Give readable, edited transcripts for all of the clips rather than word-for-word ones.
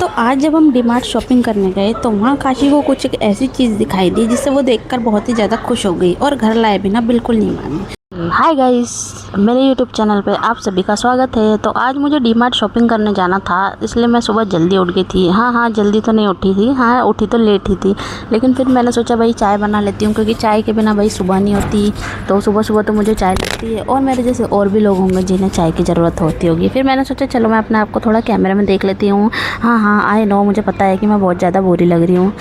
तो आज जब हम डीमार्ट शॉपिंग करने गए तो वहाँ काशी को कुछ एक ऐसी चीज़ दिखाई दी जिससे वो देखकर बहुत ही ज़्यादा खुश हो गई और घर लाए बिना बिल्कुल नहीं मानी। हाय गाइस, मेरे यूट्यूब चैनल पे आप सभी का स्वागत है। तो आज मुझे डीमार्ट शॉपिंग करने जाना था, इसलिए मैं सुबह जल्दी उठ गई थी। हाँ, जल्दी तो नहीं उठी थी, हाँ उठी तो लेट ही थी, लेकिन फिर मैंने सोचा भाई चाय बना लेती हूँ, क्योंकि चाय के बिना भाई सुबह नहीं होती। तो सुबह सुबह तो मुझे चाय लगती है और मेरे जैसे और भी लोग होंगे जिन्हें चाय की ज़रूरत होती होगी। फिर मैंने सोचा चलो मैं अपने आप को थोड़ा कैमरे में देख लेती हूँ। हाँ आई नो, मुझे पता है कि मैं बहुत ज़्यादा बुरी लग रही हूँ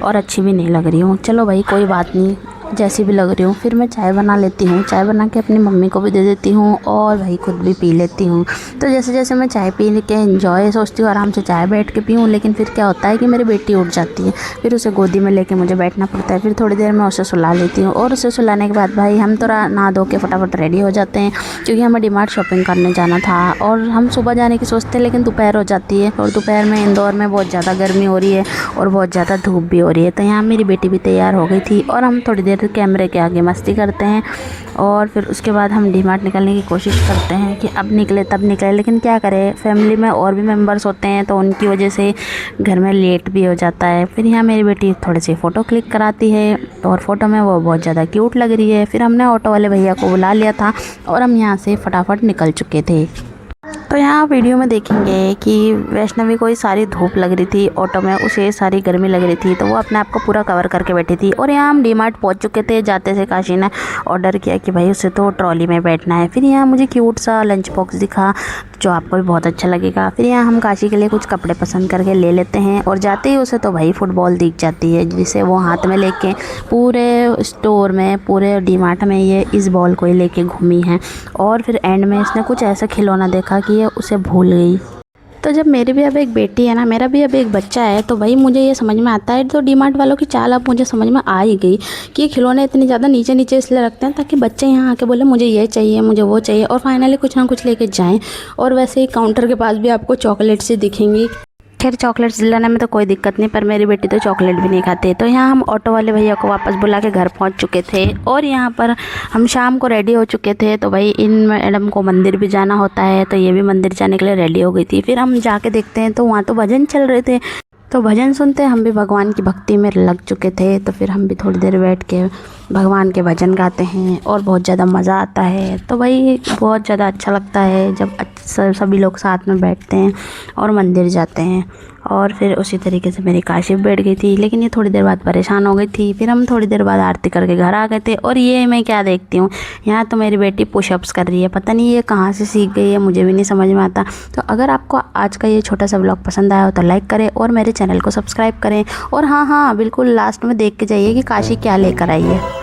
और अच्छी भी नहीं लग रही हूँ। चलो भाई कोई बात नहीं, जैसी भी लग रही हूँ। फिर मैं चाय बना लेती हूँ, चाय बना के अपनी मम्मी को भी दे देती हूँ और भाई खुद भी पी लेती हूँ। तो जैसे जैसे मैं चाय पी के एंजॉय सोचती हूँ आराम से चाय बैठ के पीऊँ, लेकिन फिर क्या होता है कि मेरी बेटी उठ जाती है, फिर उसे गोदी में लेके मुझे बैठना पड़ता है। फिर थोड़ी देर में उसे सुला लेती हूँ और उसे सुलाने के बाद भाई हम तो नहा धो के फटाफट रेडी हो जाते हैं, क्योंकि हमें डीमार्ट शॉपिंग करने जाना था। और हम सुबह जाने की सोचते हैं, लेकिन दोपहर हो जाती है और दोपहर में इंदौर में बहुत ज़्यादा गर्मी हो रही है और बहुत ज़्यादा धूप भी हो रही है। तो यहाँ मेरी बेटी भी तैयार हो गई थी और हम थोड़ी देर कैमरे के आगे मस्ती करते हैं और फिर उसके बाद हम डीमार्ट निकलने की कोशिश करते हैं कि अब निकले तब निकले, लेकिन क्या करें, फैमिली में और भी मेंबर्स होते हैं तो उनकी वजह से घर में लेट भी हो जाता है। फिर यहाँ मेरी बेटी थोड़ी सी फ़ोटो क्लिक कराती है और फ़ोटो में वो बहुत ज़्यादा क्यूट लग रही है। फिर हमने ऑटो वाले भैया को बुला लिया था और हम यहाँ से फटाफट निकल चुके थे। तो यहाँ वीडियो में देखेंगे कि वैष्णवी को सारी धूप लग रही थी ऑटो में, उसे सारी गर्मी लग रही थी, तो वो अपने आप को पूरा कवर करके बैठी थी। और यहाँ हम डीमार्ट पहुँच चुके थे। जाते से काशी ने ऑर्डर किया कि भाई उसे तो ट्रॉली में बैठना है। फिर यहाँ मुझे क्यूट सा लंच बॉक्स दिखा जो आपको भी बहुत अच्छा लगेगा। फिर यहाँ हम काशी के लिए कुछ कपड़े पसंद करके ले लेते हैं और जाते ही उसे तो भाई फुटबॉल दिख जाती है, जिसे वो हाथ में लेके पूरे स्टोर में, पूरे डीमार्ट में ये इस बॉल को ही लेके घूमी है। और फिर एंड में इसने कुछ ऐसा खिलौना देखा कि ये उसे भूल गई। तो जब मेरी भी अब एक बेटी है ना, मेरा भी अब एक बच्चा है, तो भाई मुझे ये समझ में आता है। तो डीमार्ट वालों की चाल अब मुझे समझ में आ ही गई कि ये खिलौने इतने ज़्यादा नीचे नीचे इसलिए रखते हैं ताकि बच्चे यहाँ आके बोले मुझे ये चाहिए, मुझे वो चाहिए, और फाइनली कुछ ना कुछ लेके जाएं। और वैसे ही काउंटर के पास भी आपको चॉकलेट से दिखेंगी। खैर चॉकलेट्स दिलाने में तो कोई दिक्कत नहीं, पर मेरी बेटी तो चॉकलेट भी नहीं खाती। तो यहाँ हम ऑटो वाले भैया को वापस बुला के घर पहुँच चुके थे और यहाँ पर हम शाम को रेडी हो चुके थे। तो भाई इन मैडम को मंदिर भी जाना होता है, तो ये भी मंदिर जाने के लिए रेडी हो गई थी। फिर हम जाके देखते हैं तो वहाँ तो भजन चल रहे थे, तो भजन सुनते हम भी भगवान की भक्ति में लग चुके थे। तो फिर हम भी थोड़ी देर बैठ के भगवान के भजन गाते हैं और बहुत ज़्यादा मज़ा आता है। तो भाई बहुत ज़्यादा अच्छा लगता है जब सभी लोग साथ में बैठते हैं और मंदिर जाते हैं। और फिर उसी तरीके से मेरी काशी बैठ गई थी, लेकिन ये थोड़ी देर बाद परेशान हो गई थी। फिर हम थोड़ी देर बाद आरती करके घर आ गए थे। और ये मैं क्या देखती हूँ, यहाँ तो मेरी बेटी पुशअप्स कर रही है, पता नहीं ये कहाँ से सीख गई है, मुझे भी नहीं समझ में आता। तो अगर आपको आज का ये छोटा सा व्लॉग पसंद आया हो तो लाइक करें और मेरे चैनल को सब्सक्राइब करें। और हाँ बिल्कुल लास्ट में देख के जाइए कि काशी क्या लेकर आई है।